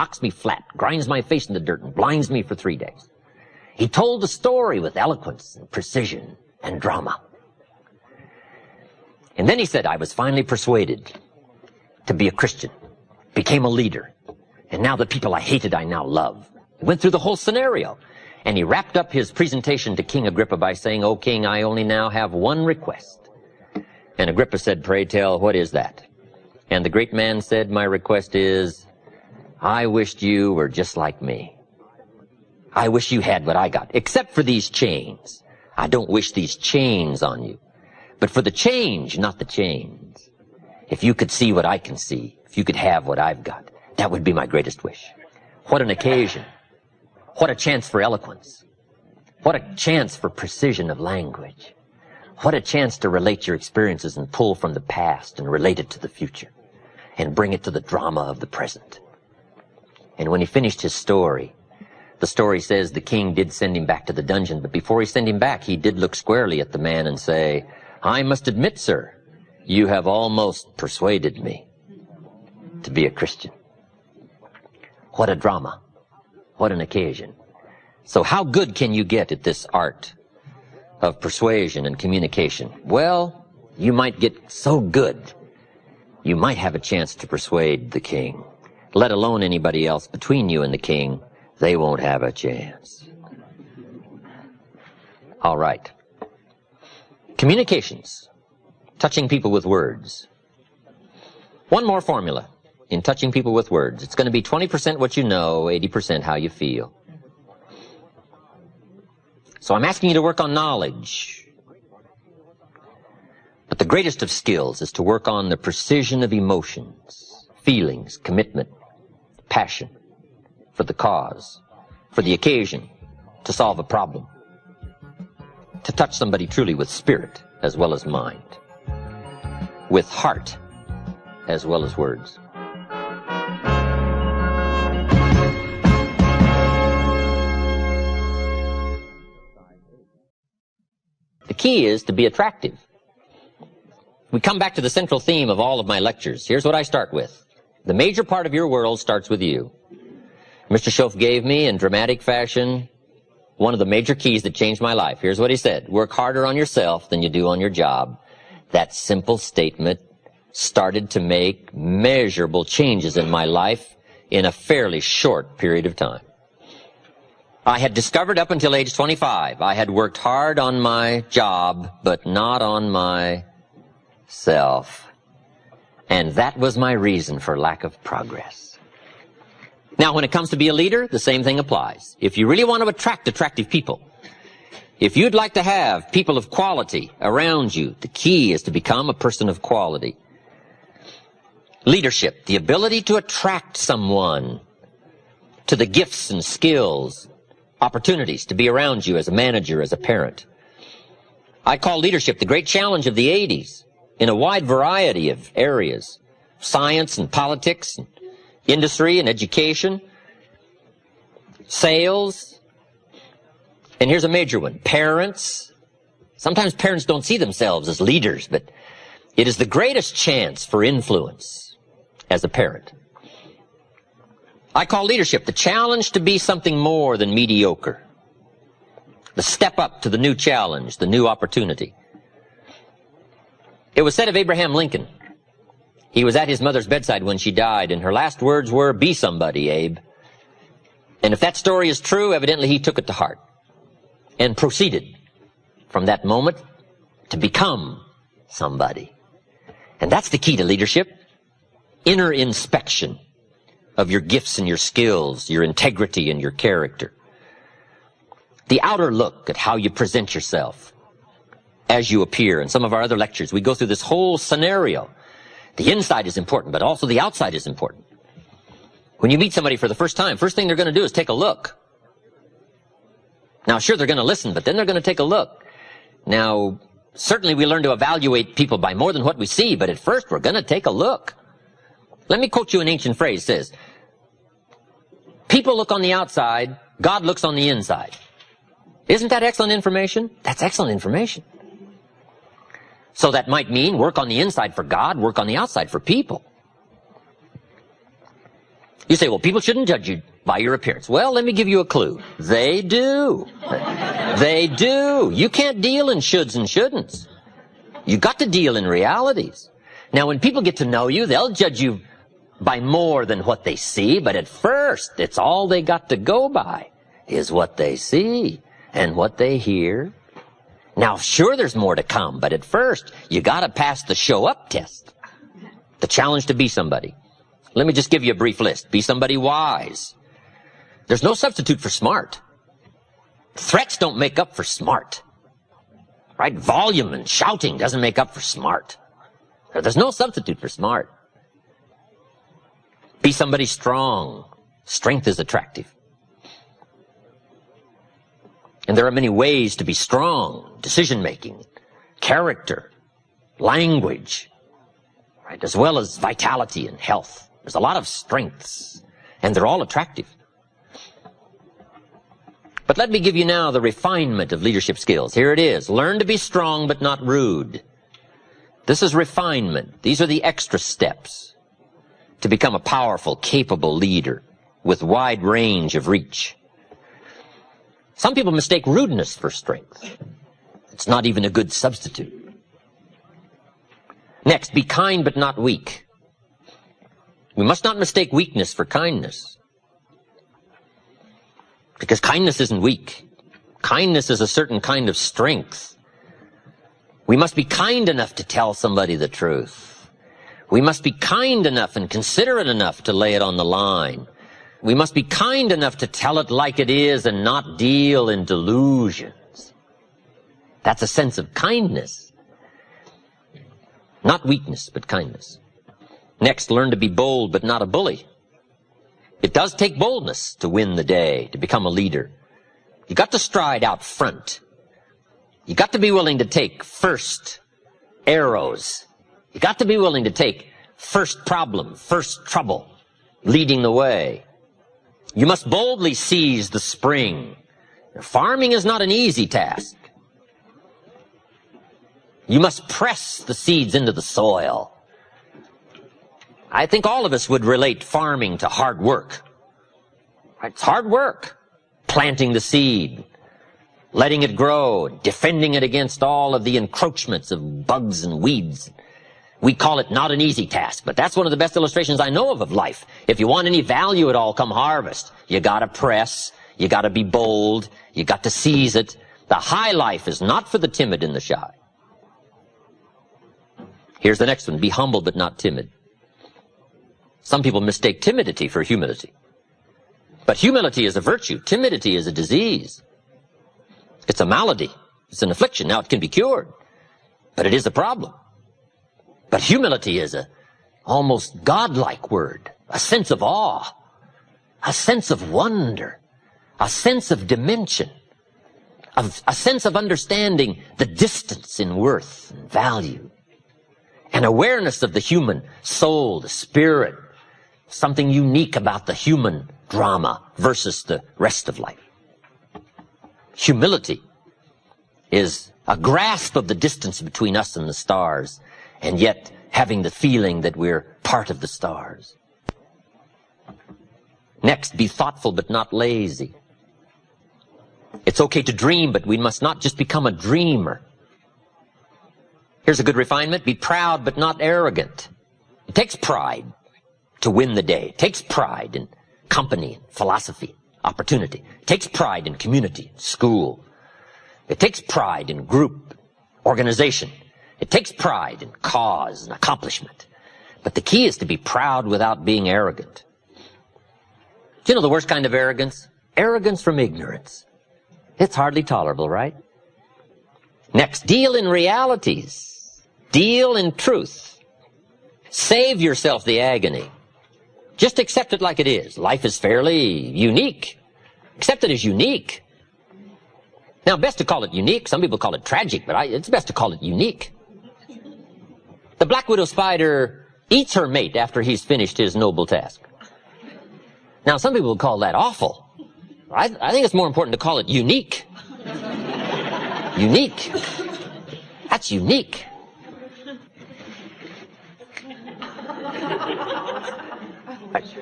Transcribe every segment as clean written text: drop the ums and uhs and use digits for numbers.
knocks me flat, grinds my face in the dirt, and blinds me for 3 days. He told the story with eloquence and precision and drama. And then he said, I was finally persuaded to be a Christian, became a leader, and now the people I hated I now love. He went through the whole scenario, and he wrapped up his presentation to King Agrippa by saying, O king, I only now have one request. And Agrippa said, pray tell, what is that? And the great man said, my request is, I wished you were just like me. I wish you had what I got, except for these chains. I don't wish these chains on you, but for the change, not the chains. If you could see what I can see, if you could have what I've got, that would be my greatest wish. What an occasion. What a chance for eloquence. What a chance for precision of language. What a chance to relate your experiences and pull from the past and relate it to the future and bring it to the drama of the present. And when he finished his story, the story says the king did send him back to the dungeon, but before he sent him back, he did look squarely at the man and say, I must admit, sir, you have almost persuaded me to be a Christian. What a drama. What an occasion. So how good can you get at this art of persuasion and communication? Well, you might get so good, you might have a chance to persuade the king. Let alone anybody else between you and the king, they won't have a chance. All right. Communications. Touching people with words. One more formula in touching people with words. It's going to be 20% what you know, 80% how you feel. So I'm asking you to work on knowledge. But the greatest of skills is to work on the precision of emotions, feelings, commitment, passion, for the cause, for the occasion, to solve a problem, to touch somebody truly with spirit as well as mind, with heart as well as words. The key is to be attractive. We come back to the central theme of all of my lectures. Here's what I start with. The major part of your world starts with you. Mr. Schoaf gave me, in dramatic fashion, one of the major keys that changed my life. Here's what he said. Work harder on yourself than you do on your job. That simple statement started to make measurable changes in my life in a fairly short period of time. I had discovered up until age 25, I had worked hard on my job, but not on myself. And that was my reason for lack of progress. Now, when it comes to be a leader, the same thing applies. If you really want to attract attractive people, if you'd like to have people of quality around you, the key is to become a person of quality. Leadership, the ability to attract someone to the gifts and skills, opportunities to be around you as a manager, as a parent. I call leadership the great challenge of the 80s in a wide variety of areas, science and politics, and industry and education, sales, and here's a major one, parents. Sometimes parents don't see themselves as leaders, but it is the greatest chance for influence as a parent. I call leadership the challenge to be something more than mediocre, the step up to the new challenge, the new opportunity. It was said of Abraham Lincoln, he was at his mother's bedside when she died, and her last words were, be somebody, Abe. And if that story is true, evidently he took it to heart and proceeded from that moment to become somebody. And that's the key to leadership, inner inspection of your gifts and your skills, your integrity and your character. The outer look at how you present yourself as you appear. In some of our other lectures, we go through this whole scenario. The inside is important, but also the outside is important. When you meet somebody for the first time, first thing they're going to do is take a look. Now, sure, they're going to listen, but then they're going to take a look. Now, certainly we learn to evaluate people by more than what we see, but at first we're going to take a look. Let me quote you an ancient phrase. It says, people look on the outside, God looks on the inside. Isn't that excellent information? That's excellent information. So that might mean work on the inside for God, work on the outside for people. You say, well, people shouldn't judge you by your appearance. Well, let me give you a clue. They do. They do. You can't deal in shoulds and shouldn'ts. You got to deal in realities. Now, when people get to know you, they'll judge you by more than what they see, but at first, it's all they got to go by is what they see and what they hear. Now, sure, there's more to come, but at first, you got to pass the show up test, the challenge to be somebody. Let me just give you a brief list. Be somebody wise. There's no substitute for smart. Threats don't make up for smart. Right? Volume and shouting doesn't make up for smart. There's no substitute for smart. Be somebody strong. Strength is attractive. And there are many ways to be strong. Decision-making, character, language, right? As well as vitality and health. There's a lot of strengths, and they're all attractive. But let me give you now the refinement of leadership skills. Here it is. Learn to be strong but not rude. This is refinement. These are the extra steps to become a powerful, capable leader with wide range of reach. Some people mistake rudeness for strength. It's not even a good substitute. Next, be kind but not weak. We must not mistake weakness for kindness. Because kindness isn't weak. Kindness is a certain kind of strength. We must be kind enough to tell somebody the truth. We must be kind enough and considerate enough to lay it on the line. We must be kind enough to tell it like it is and not deal in delusions. That's a sense of kindness. Not weakness, but kindness. Next, learn to be bold but not a bully. It does take boldness to win the day, to become a leader. You got to stride out front. You got to be willing to take first arrows. You got to be willing to take first problem, first trouble, leading the way. You must boldly seize the spring. Farming is not an easy task. You must press the seeds into the soil. I think all of us would relate farming to hard work. It's hard work. Planting the seed, letting it grow, defending it against all of the encroachments of bugs and weeds. We call it not an easy task, but that's one of the best illustrations I know of life. If you want any value at all come harvest, you gotta press, you gotta be bold, you got to seize it. The high life is not for the timid and the shy. Here's the next one. Be humble but not timid. Some people mistake timidity for humility. But humility is a virtue. Timidity is a disease. It's a malady. It's an affliction. Now, it can be cured, but it is a problem. But humility is a almost godlike word, a sense of awe, a sense of wonder, a sense of dimension, a sense of understanding the distance in worth and value, an awareness of the human soul, the spirit, something unique about the human drama versus the rest of life. Humility is a grasp of the distance between us and the stars, and yet having the feeling that we're part of the stars. Next, be thoughtful but not lazy. It's okay to dream, but we must not just become a dreamer. Here's a good refinement. Be proud but not arrogant. It takes pride to win the day. It takes pride in company, philosophy, opportunity. It takes pride in community, school. It takes pride in group, organization. It takes pride in cause and accomplishment. But the key is to be proud without being arrogant. Do you know the worst kind of arrogance? Arrogance from ignorance. It's hardly tolerable, right? Next, deal in realities. Deal in truth. Save yourself the agony. Just accept it like it is. Life is fairly unique. Accept it as unique. Now, best to call it unique. Some people call it tragic, but it's best to call it unique. The black widow spider eats her mate after he's finished his noble task. Now, some people would call that awful. I think it's more important to call it unique. Unique. That's unique.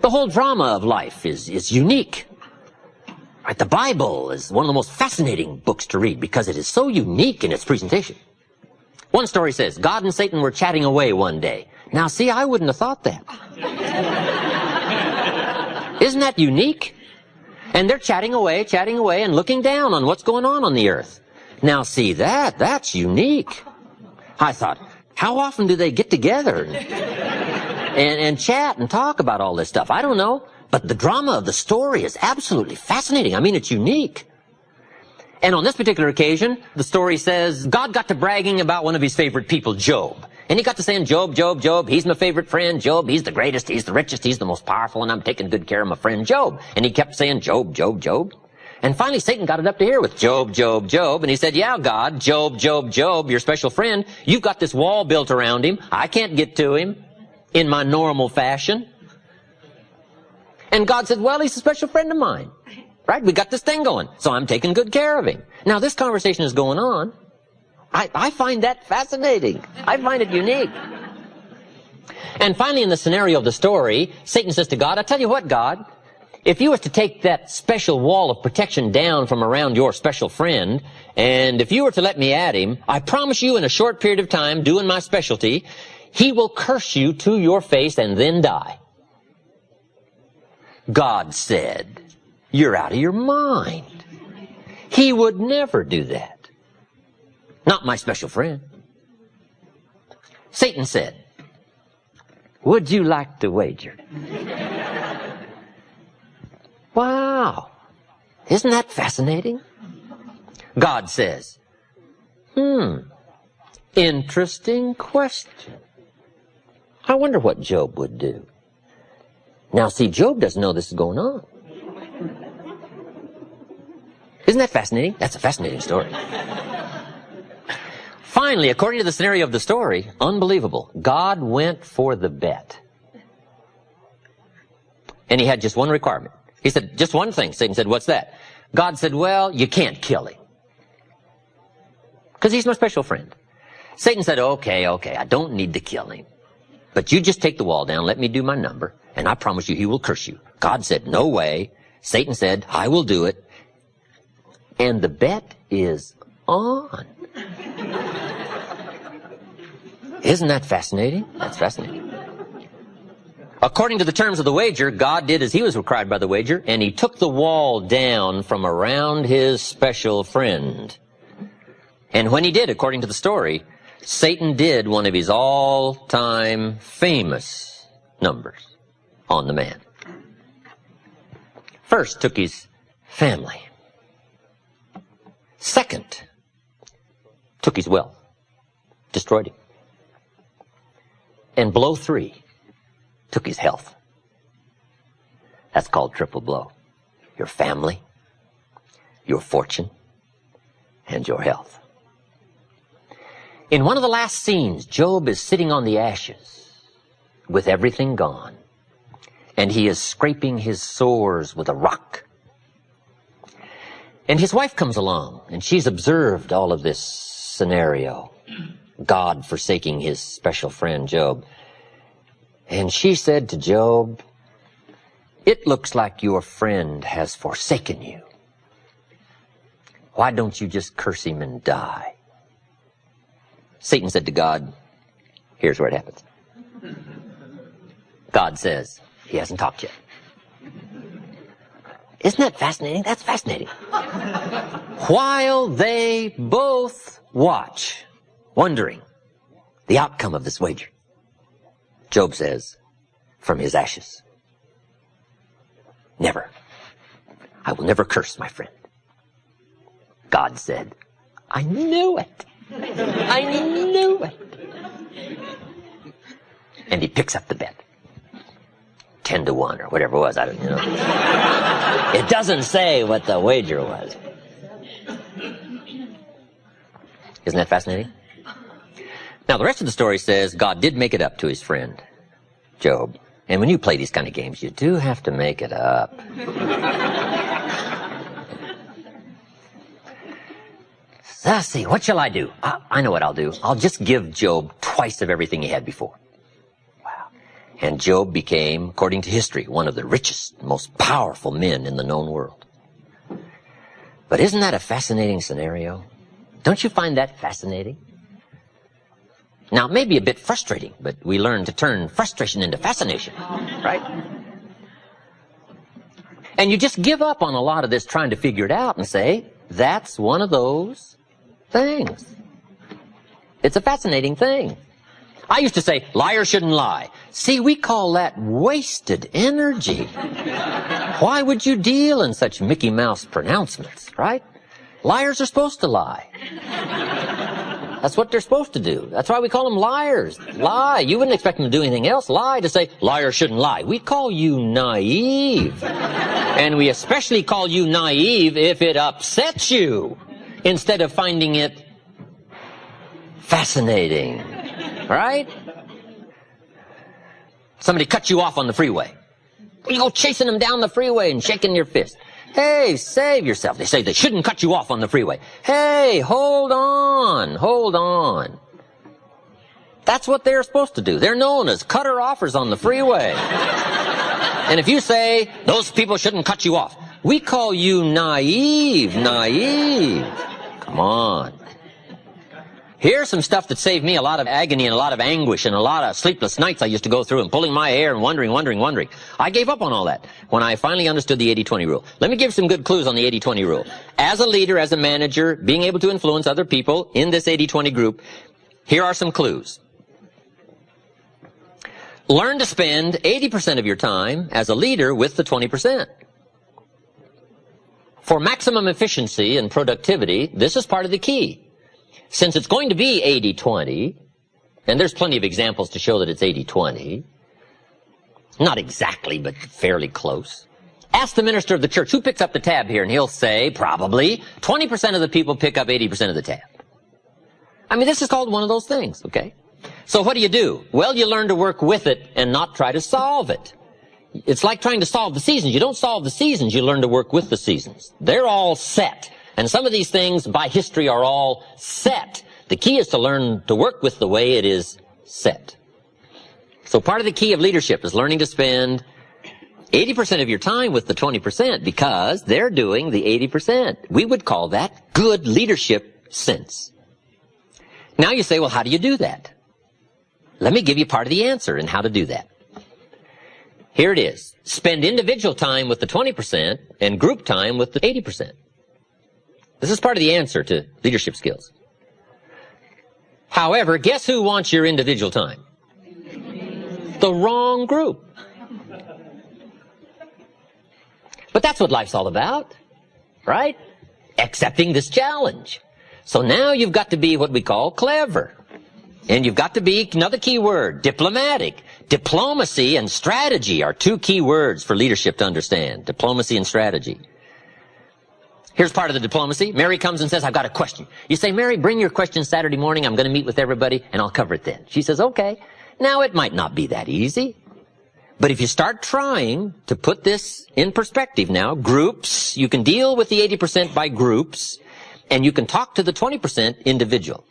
The The whole drama of life is unique. Right? The Bible is one of the most fascinating books to read because it is so unique in its presentation. One story says, God and Satan were chatting away one day. Now see, I wouldn't have thought that. Isn't that unique? And they're chatting away, and looking down on what's going on the earth. Now see, that's unique. I thought, how often do they get together and chat and talk about all this stuff? I don't know. But the drama of the story is absolutely fascinating. I mean, it's unique. And on this particular occasion, the story says, God got to bragging about one of his favorite people, Job. And he got to saying, Job, he's my favorite friend. Job, he's the greatest, he's the richest, he's the most powerful, and I'm taking good care of my friend Job. And he kept saying, Job. And finally, Satan got it up to here with Job. And he said, yeah, God, Job, your special friend. You've got this wall built around him. I can't get to him in my normal fashion. And God said, well, he's a special friend of mine. Right? We got this thing going, so I'm taking good care of him. Now, this conversation is going on. I find that fascinating. I find it unique. And finally, in the scenario of the story, Satan says to God, I tell you what, God, if you was to take that special wall of protection down from around your special friend, and if you were to let me at him, I promise you in a short period of time, doing my specialty, he will curse you to your face and then die. God said, you're out of your mind. He would never do that. Not my special friend. Satan said, would you like to wager? Wow. Isn't that fascinating? God says, interesting question. I wonder what Job would do. Now see, Job doesn't know this is going on. Isn't that fascinating? That's a fascinating story. Finally, according to the scenario of the story, unbelievable, God went for the bet. And he had just one requirement. He said, just one thing. Satan said, what's that? God said, well, you can't kill him. Because he's my special friend. Satan said, okay, I don't need to kill him. But you just take the wall down, let me do my number, and I promise you he will curse you. God said, no way. Satan said, I will do it. And the bet is on. Isn't that fascinating? That's fascinating. According to the terms of the wager, God did as he was required by the wager, and he took the wall down from around his special friend. And when he did, according to the story, Satan did one of his all-time famous numbers on the man. First, took his family. Second, took his wealth, destroyed him. And blow 3, took his health. That's called triple blow. Your family, your fortune, and your health. In one of the last scenes, Job is sitting on the ashes with everything gone, and he is scraping his sores with a rock. And his wife comes along, and she's observed all of this scenario, God forsaking his special friend Job. And she said to Job, it looks like your friend has forsaken you. Why don't you just curse him and die? Satan said to God, here's where it happens. God says, he hasn't talked yet. Isn't that fascinating? That's fascinating. While they both watch, wondering the outcome of this wager, Job says, from his ashes, never. I will never curse my friend. God said, I knew it. I knew it. And he picks up the bet. 10-1 or whatever it was. I don't know. It doesn't say what the wager was. Isn't that fascinating? Now, the rest of the story says God did make it up to his friend, Job. And when you play these kind of games, you do have to make it up. So, let's see, what shall I do? I know what I'll do. I'll just give Job twice of everything he had before. Wow. And Job became, according to history, one of the richest, most powerful men in the known world. But isn't that a fascinating scenario? Don't you find that fascinating? Now, it may be a bit frustrating, but we learn to turn frustration into fascination, right? And you just give up on a lot of this trying to figure it out and say, that's one of those things. It's a fascinating thing. I used to say, liars shouldn't lie. See, we call that wasted energy. Why would you deal in such Mickey Mouse pronouncements, right? Liars are supposed to lie. That's what they're supposed to do. That's why we call them liars. Lie. You wouldn't expect them to do anything else. Lie to say, liars shouldn't lie. We call you naive. And we especially call you naive if it upsets you, instead of finding it fascinating. Right? Somebody cuts you off on the freeway. You go chasing them down the freeway and shaking your fist. Hey, save yourself. They say they shouldn't cut you off on the freeway. Hey, hold on, hold on. That's what they're supposed to do. They're known as cutter-offers on the freeway. And if you say, those people shouldn't cut you off, we call you naive, naive. Come on. Here's some stuff that saved me a lot of agony and a lot of anguish and a lot of sleepless nights I used to go through and pulling my hair and wondering. I gave up on all that when I finally understood the 80-20 rule. Let me give some good clues on the 80-20 rule. As a leader, as a manager, being able to influence other people in this 80-20 group, here are some clues. Learn to spend 80% of your time as a leader with the 20%. For maximum efficiency and productivity, this is part of the key. Since it's going to be 80-20, and there's plenty of examples to show that it's 80-20, not exactly, but fairly close. Ask the minister of the church, who picks up the tab here? And he'll say, probably, 20% of the people pick up 80% of the tab. I mean, this is called one of those things, okay? So what do? Well, you learn to work with it and not try to solve it. It's like trying to solve the seasons. You don't solve the seasons, you learn to work with the seasons. They're all set. And some of these things by history are all set. The key is to learn to work with the way it is set. So part of the key of leadership is learning to spend 80% of your time with the 20% because they're doing the 80%. We would call that good leadership sense. Now you say, well, how do you do that? Let me give you part of the answer in how to do that. Here it is. Spend individual time with the 20% and group time with the 80%. This is part of the answer to leadership skills. However, guess who wants your individual time? The wrong group. But that's what life's all about, right? Accepting this challenge. So now you've got to be what we call clever. And you've got to be, another key word, diplomatic. Diplomacy and strategy are two key words for leadership to understand. Diplomacy and strategy. Here's part of the diplomacy. Mary comes and says, I've got a question. You say, Mary, bring your question Saturday morning. I'm going to meet with everybody, and I'll cover it then. She says, okay. Now, it might not be that easy. But if you start trying to put this in perspective now, groups, you can deal with the 80% by groups, and you can talk to the 20% individual.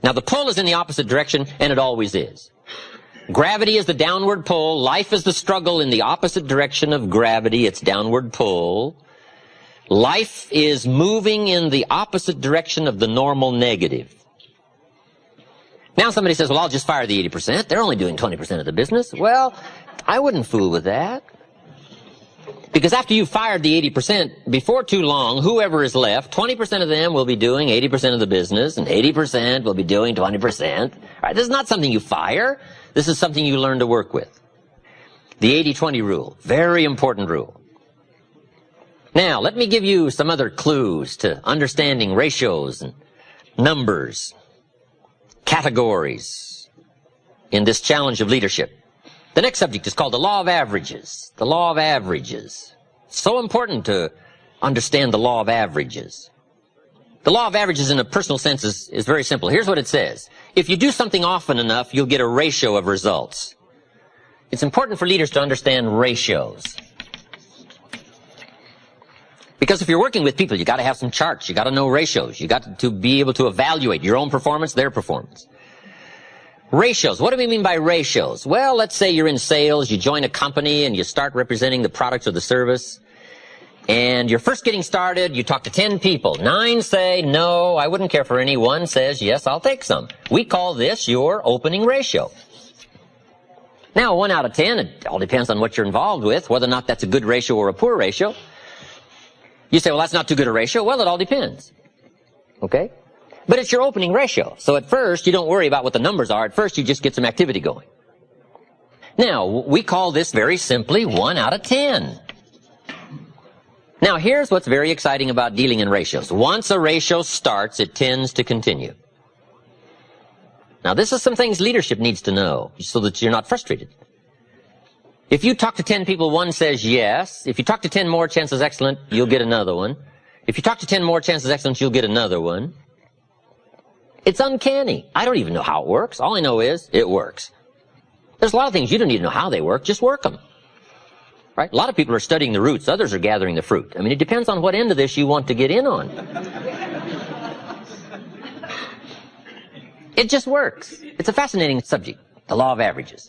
Now, the pull is in the opposite direction, and it always is. Gravity is the downward pull. Life is the struggle in the opposite direction of gravity. It's downward pull. Life is moving in the opposite direction of the normal negative. Now somebody says, well, I'll just fire the 80%. They're only doing 20% of the business. Well, I wouldn't fool with that. Because after you've fired the 80%, before too long, whoever is left, 20% of them will be doing 80% of the business, and 80% will be doing 20%. All right, this is not something you fire. This is something you learn to work with. The 80-20 rule, very important rule. Now, let me give you some other clues to understanding ratios and numbers, categories in this challenge of leadership. The next subject is called the law of averages. The law of averages. So important to understand the law of averages. The law of averages in a personal sense is very simple. Here's what it says. If you do something often enough, you'll get a ratio of results. It's important for leaders to understand ratios. Because if you're working with people, you got to have some charts. You got to know ratios. You got to be able to evaluate your own performance, their performance. Ratios. What do we mean by ratios? Well, let's say you're in sales, you join a company and you start representing the product or the service. And you're first getting started, you talk to 10 people. 9 say, no, I wouldn't care for any. 1 says, yes, I'll take some. We call this your opening ratio. Now, 1 out of 10, it all depends on what you're involved with, whether or not that's a good ratio or a poor ratio. You say, well, that's not too good a ratio. Well, it all depends. Okay? But it's your opening ratio. So at first, you don't worry about what the numbers are. At first, you just get some activity going. Now, we call this very simply 1 out of 10. Now, here's what's very exciting about dealing in ratios. Once a ratio starts, it tends to continue. Now, this is some things leadership needs to know so that you're not frustrated. If you talk to 10 people, 1 says yes. If you talk to 10 more, chances excellent, you'll get another one. If you talk to 10 more, chances excellent, you'll get another one. It's uncanny. I don't even know how it works. All I know is it works. There's a lot of things you don't even know how they work. Just work them. Right? A lot of people are studying the roots. Others are gathering the fruit. I mean, it depends on what end of this you want to get in on. It just works. It's a fascinating subject, the law of averages.